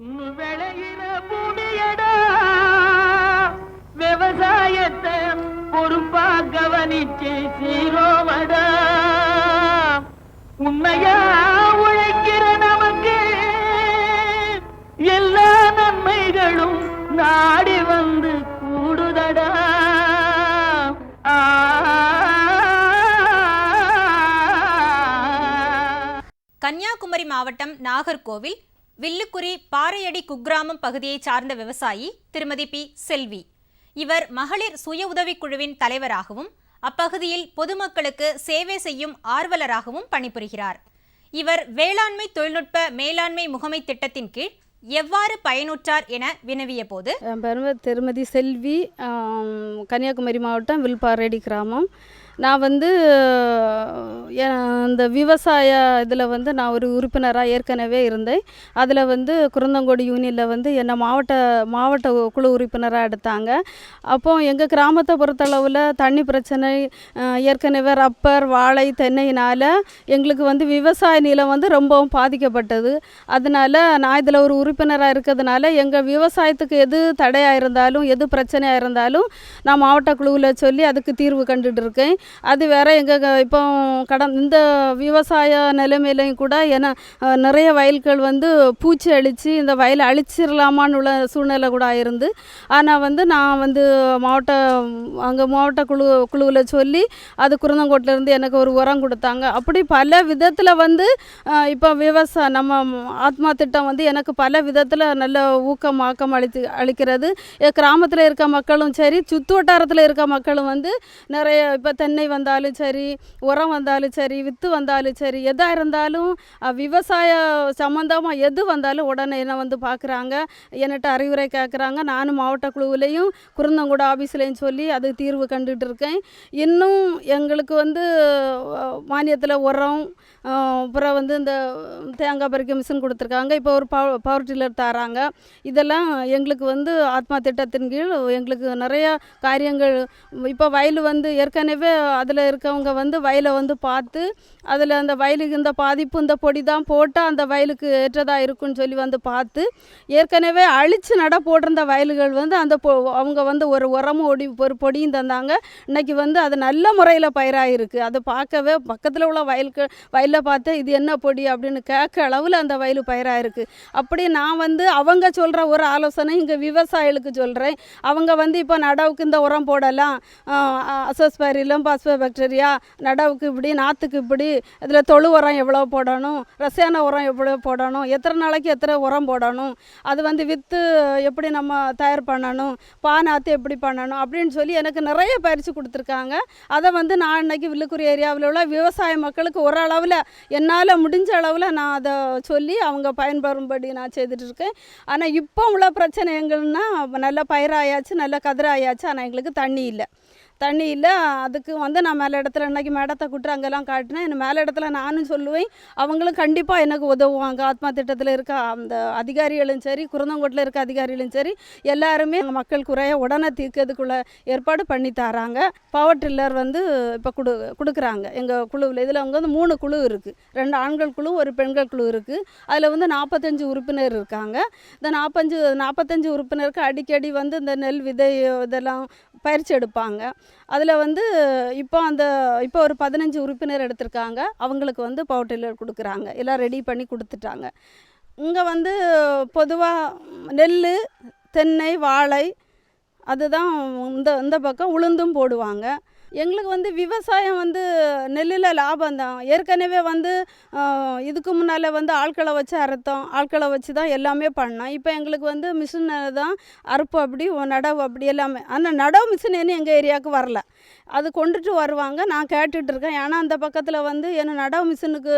விளையிற பூமியடா விவசாயத்தை பொறுப்பா கவனிச்சு சீரோவடா உண்மையா உழைக்கிற நமக்கு எல்லா நன்மைகளும் நாடி வந்து கூடுதடா. கன்னியாகுமரி மாவட்டம் நாகர்கோவில் வில்லுக்குரி பாறையடி குக்கிராமம் பகுதியை சார்ந்த விவசாயி திருமதி பி. செல்வி. இவர் மகளிர் சுய உதவிக்குழுவின் தலைவராகவும் அப்பகுதியில் பொதுமக்களுக்கு சேவை செய்யும் ஆர்வலராகவும் பணிபுரிகிறார். இவர் வேளாண்மை தொழில்நுட்ப மேலாண்மை முகமை திட்டத்தின் கீழ் எவ்வாறு பயனுற்றார் என வினவிய போது, திருமதி செல்வி, கன்னியாகுமரி மாவட்டம் வில்பாறையடி கிராமம். நான் இந்த விவசாய இதில் நான் ஒரு உறுப்பினராக ஏற்கனவே இருந்தேன். அதில் குருந்தங்கோடி யூனியனில் என்னை மாவட்ட குழு உறுப்பினராக எடுத்தாங்க. அப்போ எங்கள் கிராமத்தை பொறுத்தளவில் தண்ணி பிரச்சனை, ஏற்கனவே ரப்பர் வாழை தென்னையினால் எங்களுக்கு விவசாய நிலம் ரொம்பவும் பாதிக்கப்பட்டது. அதனால் நான் இதில் ஒரு உறுப்பினராக இருக்கிறதுனால எங்கள் விவசாயத்துக்கு எது தடையாக இருந்தாலும் எது பிரச்சனையாக இருந்தாலும் நான் மாவட்ட குழுவில் சொல்லி அதுக்கு தீர்வு கண்டுட்டு இருக்கேன். அது வேற எங்கள் இப்போ இந்த விவசாய நிலைமையிலையும் கூட ஏன்னா நிறைய வயல்கள் பூச்சி அழித்து இந்த வயலை அழிச்சிடலாமான்னு உள்ள சூழ்நிலை கூட ஆயிருந்து. ஆனால் நான் மாவட்ட குழுவில் சொல்லி அது குருந்தங்கோட்டிலேருந்து எனக்கு ஒரு உரம் கொடுத்தாங்க. அப்படி பல விதத்தில் இப்போ நம்ம ஆத்மா திட்டம் எனக்கு பல விதத்தில் நல்ல ஊக்கம் அளிக்கிறது. கிராமத்தில் இருக்க மக்களும் சரி, சுற்று வட்டாரத்தில் இருக்க மக்களும் நிறைய இப்போ தென்னை வந்தாலும் சரி, உரம் வந்தாலும் சரி, வித்து வந்தாலும் சரி, எதாக இருந்தாலும் விவசாய சம்மந்தமாக எது வந்தாலும் உடனே என்ன பார்க்குறாங்க, என்கிட்ட அறிவுரை கேட்குறாங்க. நானும் மாவட்ட குழுவிலையும் குருந்தங்கூட ஆஃபீஸ்லையும் சொல்லி அது தீர்வு கண்டுகிட்டு இருக்கேன். இன்னும் எங்களுக்கு மானியத்தில் உரம், அப்புறம் இந்த தேங்காய் பறிக்க மிஷின் கொடுத்துருக்காங்க. இப்போ ஒரு பவர் டில்லர் தராங்க. இதெல்லாம் எங்களுக்கு ஆத்மா திட்டத்தின் கீழ் எங்களுக்கு நிறையா காரியங்கள். இப்போ வயல் ஏற்கனவே அதில் இருக்கவங்க வயலை பார்த்து அதில் அந்த வயலுக்கு இந்த பாதிப்பு இந்த பொடி தான் போட்டால் அந்த வயலுக்கு ஏற்றதாக இருக்குன்னு சொல்லி பார்த்து ஏற்கனவே அழித்து நட போட்டிருந்த வயல்கள் அந்த அவங்க ஒரு உரமும் ஒரு பொடியும் தந்தாங்க. இன்றைக்கி அது நல்ல முறையில் பயிராகிருக்கு. அதை பார்க்கவே பக்கத்தில் உள்ள வயலில் பார்த்து இது என்ன பொடி அப்படின்னு கேட்க அளவில் அந்த வயல் பயிராகிருக்கு. அப்படி நான் அவங்க சொல்கிற ஒரு ஆலோசனை இங்கே விவசாயிகளுக்கு சொல்கிறேன். அவங்க இப்போ நடவுக்கு இந்த உரம் போடலாம், அசோஸ்பைரிலம் பாஸ்போபாக்டீரியா, நடவுக்கு இப்படி, நாற்றுக்கு இப்படி, இதில் தொழு உரம் எவ்வளோ போடணும், ரசாயன உரம் எவ்வளோ போடணும், எத்தனை நாளைக்கு எத்தனை உரம் போடணும், அது விற்று எப்படி நம்ம தயார் பண்ணணும், நாற்று எப்படி பண்ணணும் அப்படின்னு சொல்லி எனக்கு நிறைய பயிற்சி கொடுத்துருக்காங்க. அதை நான் இன்றைக்கி வில்லுக்குரி ஏரியாவில் உள்ள விவசாய மக்களுக்கு ஓரளவில் என்னால் முடிஞ்ச அளவில் நான் அதை சொல்லி அவங்க பயன்பெறும்படி நான் செய்துட்ருக்கேன். ஆனால் இப்போ உள்ள பிரச்சனை எங்கன்னா நல்ல பயிராயாச்சு, நல்ல கதிராயாச்சு, ஆனால் எங்களுக்கு தண்ணி இல்லை. அதுக்கு நான் மேலே இடத்துல இன்றைக்கி மேடத்தை கூட்டு அங்கெல்லாம் காட்டினேன். என்ன மேலே இடத்துல நானும் சொல்லுவேன், அவங்களும் கண்டிப்பாக எனக்கு உதவுவாங்க. ஆத்மா திட்டத்தில் இருக்க அந்த அதிகாரிகளும் சரி, குருந்தங்கோட்டில் இருக்க அதிகாரிகளும் சரி, எல்லாருமே எங்கள் மக்கள் குறைய உடனே தீர்க்கிறதுக்குள்ள ஏற்பாடு பண்ணி தராங்க. பவர் டில்லர் இப்போ கொடுக்குறாங்க எங்கள் குழுவில். இதில் அவங்க 3 குழு இருக்குது. 2 ஆண்கள் குழு, ஒரு பெண்கள் குழு இருக்குது. அதில் 45 உறுப்பினர் இருக்காங்க. இந்த 45 உறுப்பினருக்கு அடிக்கடி இந்த நெல் விதை இதெல்லாம் பயிற்சி எடுப்பாங்க. அதில் இப்போ ஒரு 15 உறுப்பினர் எடுத்திருக்காங்க. அவங்களுக்கு பவர் டில்லர் கொடுக்குறாங்க. எல்லாம் ரெடி பண்ணி கொடுத்துட்டாங்க. இங்கே பொதுவாக நெல், தென்னை, வாழை அதுதான் இந்த பக்கம் உளுந்தும் போடுவாங்க. எங்களுக்கு விவசாயம் நெல்லில் லாபம் தான். ஏற்கனவே இதுக்கு முன்னால் ஆட்களை வச்சு அறுத்தோம், ஆட்களை வச்சு தான் எல்லாமே பண்ணோம். இப்போ எங்களுக்கு மிஷின் தான் அறுப்பு அப்படி நடவு அப்படி எல்லாமே. ஆனால் நடவு மிஷின் இன்னும் எங்கள் ஏரியாவுக்கு வரல. அது கொண்டுட்டு வருவாங்க, நான் கேட்டுட்ருக்கேன். ஏன்னா அந்த பக்கத்தில் என்ன நடவு மிஷினுக்கு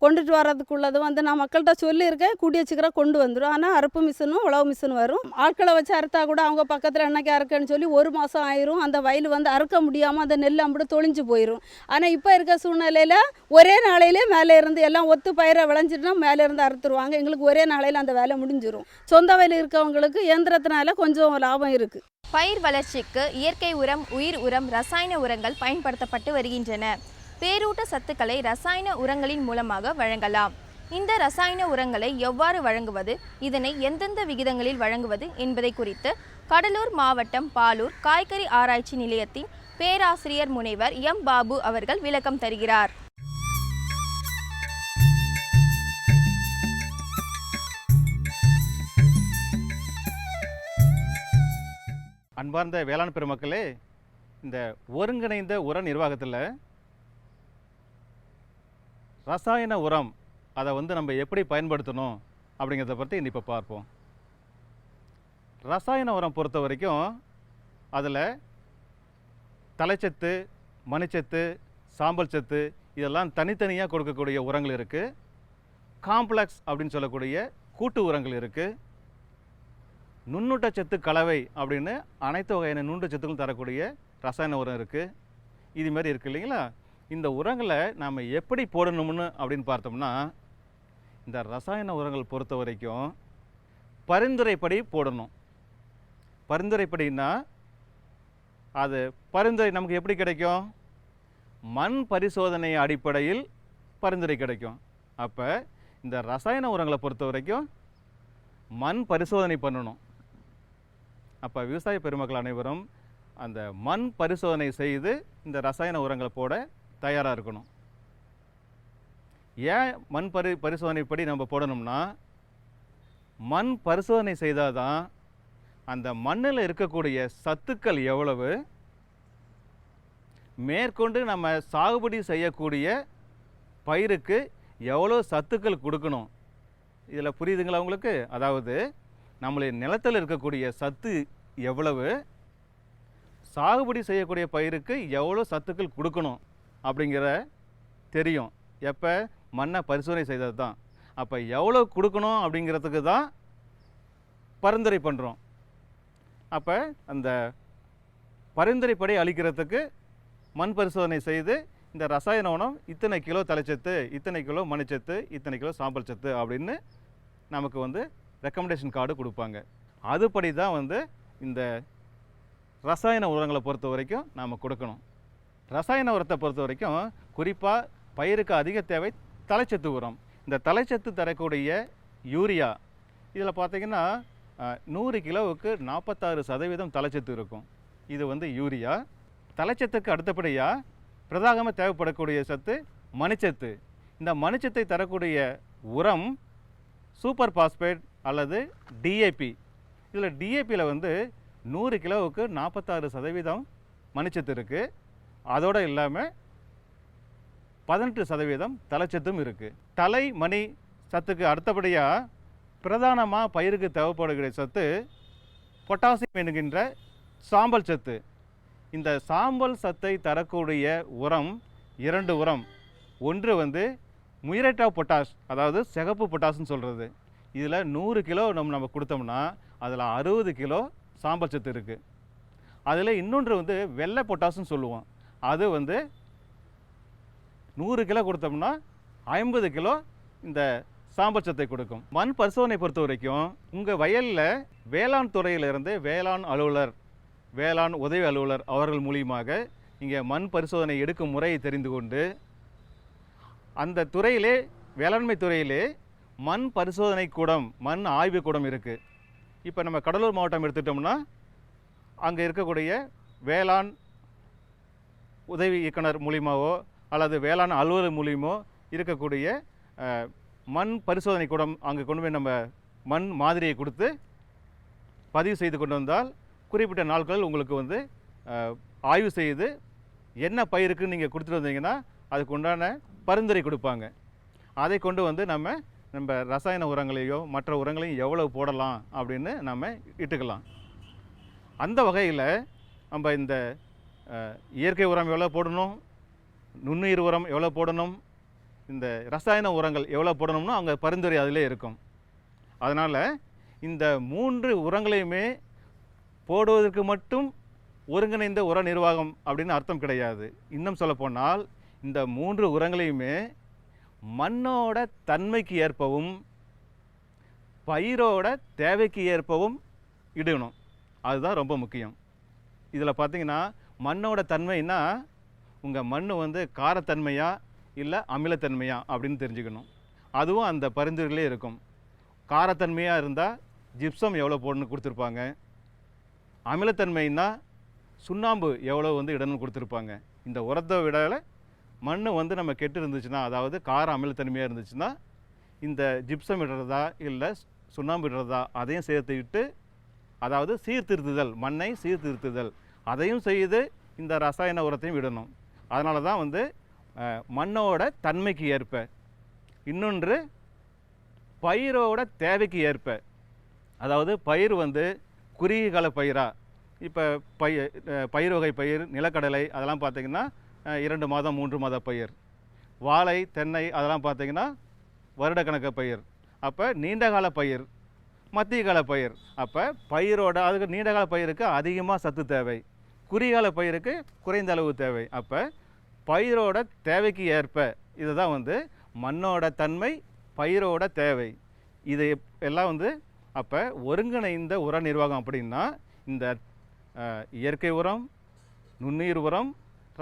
கொண்டுட்டு வர்றதுக்குள்ளது நான் மக்கள்கிட்ட சொல்லியிருக்கேன், கூடிய சீக்கிரம் கொண்டு வந்துடும். ஆனால் அறுப்பு மிஷினும் உழவு மிஷின் வரும். ஆட்களை வச்சு அறுத்தா கூட அவங்க பக்கத்தில் என்னைக்கு அறுக்கன்னு சொல்லி 1 மாதம் ஆயிரும். அந்த வயல் அறுக்க முடியாமல் அந்த நெல் அப்படி தொழிஞ்சு போயிடும். ஆனால் இப்போ இருக்க சூழ்நிலையில் ஒரே நாளையிலே மேலே இருந்து எல்லாம் ஒத்து பயிரை விளைஞ்சிட்டுனா மேலே இருந்து அறுத்துருவாங்க. எங்களுக்கு ஒரே நாளையில் அந்த வேலை முடிஞ்சிடும். சொந்த வயல் இருக்கவங்களுக்கு இயந்திரத்தினால கொஞ்சம் லாபம் இருக்குது. பயிர் வளர்ச்சிக்கு இயற்கை உரம், உயிர் உரம், ரசாயன உரங்கள் பயன்படுத்தப்பட்டு வருகின்றன. பேரூட்ட சத்துக்களை ரசாயன உரங்களின் மூலமாக வழங்கலாம். இந்த ரசாயன உரங்களை எவ்வாறு வழங்குவது, இதனை எந்தெந்த விகிதங்களில் வழங்குவது என்பதை குறித்து கடலூர் மாவட்டம் பாலூர் காய்கறி ஆராய்ச்சி நிலையத்தின் பேராசிரியர் முனைவர் எம். பாபு அவர்கள் விளக்கம் தருகிறார். அன்பார்ந்த வேளாண் பெருமக்களே, இந்த ஒருங்கிணைந்த உர நிர்வாகத்தில் ரசாயன உரம் அதை நம்ம எப்படி பயன்படுத்தணும் அப்படிங்கிறத பற்றி இப்போ பார்ப்போம். ரசாயன உரம் பொறுத்த வரைக்கும் அதில் தலைச்சத்து, மணிச்சத்து, சாம்பல் சத்து இதெல்லாம் தனித்தனியாக கொடுக்கக்கூடிய உரங்கள் இருக்குது. காம்ப்ளெக்ஸ் அப்படின்னு சொல்லக்கூடிய கூட்டு உரங்கள் இருக்குது. நுண்ணூட்டச்சத்து கலவை அப்படின்னு அனைத்து வகையான நுண்ணூட்டச்சத்துக்களும் தரக்கூடிய ரசாயன உரம் இருக்குது. இது மாதிரி இருக்குது இல்லைங்களா? இந்த உரங்களை நாம் எப்படி போடணும்னு அப்படின்னு பார்த்தோம்னா, இந்த ரசாயன உரங்கள் பொறுத்த வரைக்கும் பரிந்துரைப்படி போடணும். பரிந்துரைப்படின்னா அது பரிந்துரை நமக்கு எப்படி கிடைக்கும்? மண் பரிசோதனை அடிப்படையில் பரிந்துரை கிடைக்கும். அப்போ இந்த ரசாயன உரங்களை பொறுத்த வரைக்கும் மண் பரிசோதனை பண்ணணும். அப்போ விவசாய பெருமக்கள் அனைவரும் அந்த மண் பரிசோதனை செய்து இந்த ரசாயன உரங்களை போட தயாராக இருக்கணும். ஏன் மண் பரிசோதனைப்படி நம்ம போடணும்னா, மண் பரிசோதனை செய்தால் தான் அந்த மண்ணில் இருக்கக்கூடிய சத்துக்கள் எவ்வளவு, மேற்கொண்டு நம்ம சாகுபடி செய்யக்கூடிய பயிருக்கு எவ்வளோ சத்துக்கள் கொடுக்கணும். இதில் புரியுதுங்களா உங்களுக்கு? அதாவது நம்மளுடைய நிலத்தில் இருக்கக்கூடிய சத்து எவ்வளவு, சாகுபடி செய்யக்கூடிய பயிருக்கு எவ்வளோ சத்துக்கள் கொடுக்கணும் அப்படிங்கிற தெரியும். எப்போ? மண்ணை பரிசோதனை செய்தது தான். அப்போ எவ்வளோ கொடுக்கணும் அப்படிங்கிறதுக்கு தான் பரிந்துரை பண்ணுறோம். அப்போ அந்த பரிந்துரைப்படி அளிக்கிறதுக்கு மண் பரிசோதனை செய்து இந்த ரசாயன உரம் இத்தனை கிலோ தலைச்சத்து, இத்தனை கிலோ மணிச்சத்து, இத்தனை கிலோ சாம்பல் சத்து அப்படின்னு நமக்கு ரெக்கமெண்டேஷன் கார்டு கொடுப்பாங்க. அதுபடி தான் இந்த ரசாயன உரங்களை பொறுத்த வரைக்கும் நாம் கொடுக்கணும். ரசாயன உரத்தை பொறுத்த வரைக்கும் குறிப்பாக பயிருக்கு அதிக தேவை தலைச்சத்து உரம். இந்த தலைச்சத்து தரக்கூடிய யூரியா இதில் பார்த்திங்கன்னா 100 கிலோவுக்கு 46% தலைச்சத்து இருக்கும். இது யூரியா. தலைச்சத்துக்கு அடுத்தபடியாக பிரதாகமாக தேவைப்படக்கூடிய சத்து மணிச்சத்து. இந்த மணிச்சத்தை தரக்கூடிய உரம் சூப்பர் பாஸ்பேட் அல்லது டிஏபி. இதில் டிஏபியில் 100 கிலோவுக்கு 46% மணிச்சத்து இருக்குது. அதோடு இல்லாமல் 18% தலைச்சத்தும் இருக்குது. தலை மணி சத்துக்கு அடுத்தபடியாக பிரதானமாக பயிருக்கு தேவைப்படக்கூடிய சத்து பொட்டாசியம் என்கின்ற சாம்பல் சத்து. இந்த சாம்பல் சத்தை தரக்கூடிய உரம் 2 உரம். ஒன்று முயரேட் ஆஃப் பொட்டாஷ், அதாவது சிகப்பு பொட்டாஷ்னு சொல்கிறது. இதில் 100 கிலோ நம்ம கொடுத்தோம்னா அதில் 60 கிலோ சாம்பல் சத்து இருக்குது. அதில் இன்னொன்று வெள்ளை பொட்டாஷ்னு சொல்லுவோம். அது 100 கிலோ கொடுத்தோம்னா 50 கிலோ இந்த சாம்பல் சத்தை கொடுக்கும். மண் பரிசோதனை பொறுத்த வரைக்கும் உங்கள் வயலில் வேளாண் துறையிலிருந்து வேளாண் அலுவலர், வேளாண் உதவி அலுவலர் அவர்கள் மூலியமாக இங்கே மண் பரிசோதனை எடுக்கும் முறையை தெரிந்து கொண்டு அந்த துறையிலே, வேளாண்மை துறையிலே மண் பரிசோதனை கூடம், மண் ஆய்வு கூடம் இருக்குது. இப்போ நம்ம கடலூர் மாவட்டம் எடுத்துட்டோம்னா அங்கே இருக்கக்கூடிய வேளாண் உதவி இயக்குனர் மூலியமாவோ அல்லது வேளாண் அலுவலர் மூலியமோ இருக்கக்கூடிய மண் பரிசோதனை கூடம் அங்கே கொண்டு போய் நம்ம மண் மாதிரியை கொடுத்து பதிவு செய்து கொண்டு வந்தால் குறிப்பிட்ட நாட்கள் உங்களுக்கு ஆய்வு செய்து என்ன பயிருக்குன்னு நீங்கள் கொடுத்துட்டு வந்தீங்கன்னா அதுக்கு உண்டான பரிந்துரை கொடுப்பாங்க. அதை கொண்டு நம்ம ரசாயன உரங்களையோ மற்ற உரங்களையும் எவ்வளவு போடலாம் அப்படின்னு நம்ம இட்டுக்கலாம். அந்த வகையில் நம்ம இந்த இயற்கை உரம் எவ்வளோ போடணும், நுண்ணுயிர் உரம் எவ்வளோ போடணும், இந்த ரசாயன உரங்கள் எவ்வளோ போடணும்னு அவங்க பரிந்துரை அதிலே இருக்கும். அதனால் இந்த 3 உரங்களையுமே போடுவதற்கு மட்டும் ஒருங்கிணைந்த உர நிர்வாகம் அப்படின்னு அர்த்தம் கிடையாது. இன்னும் சொல்லப்போனால் இந்த 3 உரங்களையுமே மண்ணோட தன்மைக்கு ஏற்பவும் பயிரோட தேவைக்கு ஏற்பவும் இடணும். அதுதான் ரொம்ப முக்கியம். இதில் பார்த்திங்கன்னா மண்ணோட தன்மைன்னா உங்கள் மண் காரத்தன்மையா இல்லை அமிலத்தன்மையா அப்படின்னு தெரிஞ்சுக்கணும். அதுவும் அந்த பரிந்துரையிலே இருக்கும். காரத்தன்மையாக இருந்தால் ஜிப்சம் எவ்வளோ போடணும்னு கொடுத்துருப்பாங்க. அமிலத்தன்மைன்னா சுண்ணாம்பு எவ்வளோ வந்து இடணும்னு கொடுத்துருப்பாங்க. இந்த உரத்தை விட மண் வந்து நம்ம கெட்டு இருந்துச்சுன்னா, அதாவது கார அமிலத்தன்மையாக இருந்துச்சுன்னா, இந்த ஜிப்சம் இடுறதா இல்லை சுண்ணாம்பு இடுறதா அதையும் சேர்த்துக்கிட்டு, அதாவது சீர்திருத்துதல், மண்ணை சீர்திருத்துதல் அதையும் செய்து இந்த ரசாயன உரத்தையும் விடணும். அதனால தான் வந்து மண்ணோட தன்மைக்கு ஏற்ப, இன்னொன்று பயிரோட தேவைக்கு ஏற்ப, அதாவது பயிர் வந்து குறுகிய கால பயிராக, இப்போ பயிர் வகை பயிர் நிலக்கடலை அதெல்லாம் பார்த்திங்கன்னா 2 மாதம் 3 மாத பயிர், வாழை தென்னை அதெல்லாம் பார்த்திங்கன்னா வருடக்கணக்க பயிர். அப்போ நீண்டகால பயிர், மத்திய கால பயிர். அப்போ பயிரோட அதுக்கு நீண்டகால பயிருக்கு அதிகமாக சத்து தேவை, குறுகிய பயிருக்கு குறைந்த அளவு தேவை. அப்போ பயிரோட தேவைக்கு ஏற்ப இதை தான் வந்து மண்ணோட தன்மை, பயிரோட தேவை, இது எல்லாம் வந்து அப்போ ஒருங்கிணைந்த உர நிர்வாகம். அப்படின்னா இந்த இயற்கை உரம், நுண்ணுயிர் உரம்,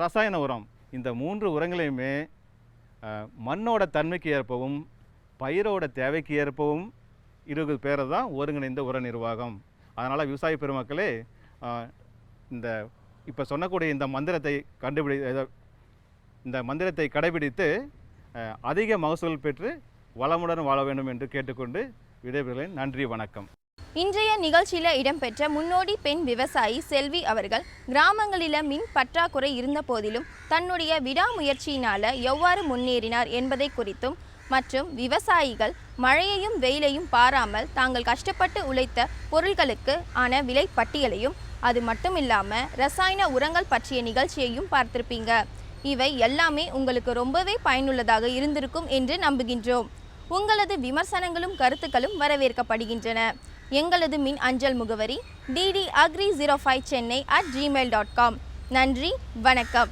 ரசாயன உரம், இந்த 3 உரங்களையுமே மண்ணோட தன்மைக்கு ஏற்பவும் பயிரோட தேவைக்கு ஏற்பவும் இருக்கிற பேரை தான் ஒருங்கிணைந்த உர நிர்வாகம். அதனால் விவசாய பெருமக்களே, இந்த இப்போ சொன்னக்கூடிய இந்த மந்திரத்தை கடைபிடித்து அதிக மகசூல் பெற்று வளமுடன் வாழ வேண்டும் என்று கேட்டுக்கொண்டு விடைபெறுகிறேன். நன்றி, வணக்கம். இன்றைய நிகழ்ச்சியில் இடம்பெற்ற முன்னோடி பெண் விவசாயி செல்வி அவர்கள் கிராமங்களில் மின் பற்றாக்குறை இருந்த போதிலும் தன்னுடைய விடாமுயற்சியினால் எவ்வாறு முன்னேறினார் என்பதை குறித்தும், மற்றும் விவசாயிகள் மழையையும் வெயிலையும் பாராமல் தாங்கள் கஷ்டப்பட்டு உழைத்த பொருட்களுக்கு ஆன விலை பட்டியலையும், அது மட்டும் இல்லாமல் ரசாயன உரங்கள் பற்றிய நிகழ்ச்சியையும் பார்த்திருப்பீங்க. இவை எல்லாமே உங்களுக்கு ரொம்பவே பயனுள்ளதாக இருந்திருக்கும் என்று நம்புகின்றோம். உங்களது விமர்சனங்களும் கருத்துக்களும் வரவேற்கப்படுகின்றன. எங்களது மின் அஞ்சல் முகவரி ddagri05chennai@gmail.com. நன்றி, வணக்கம்.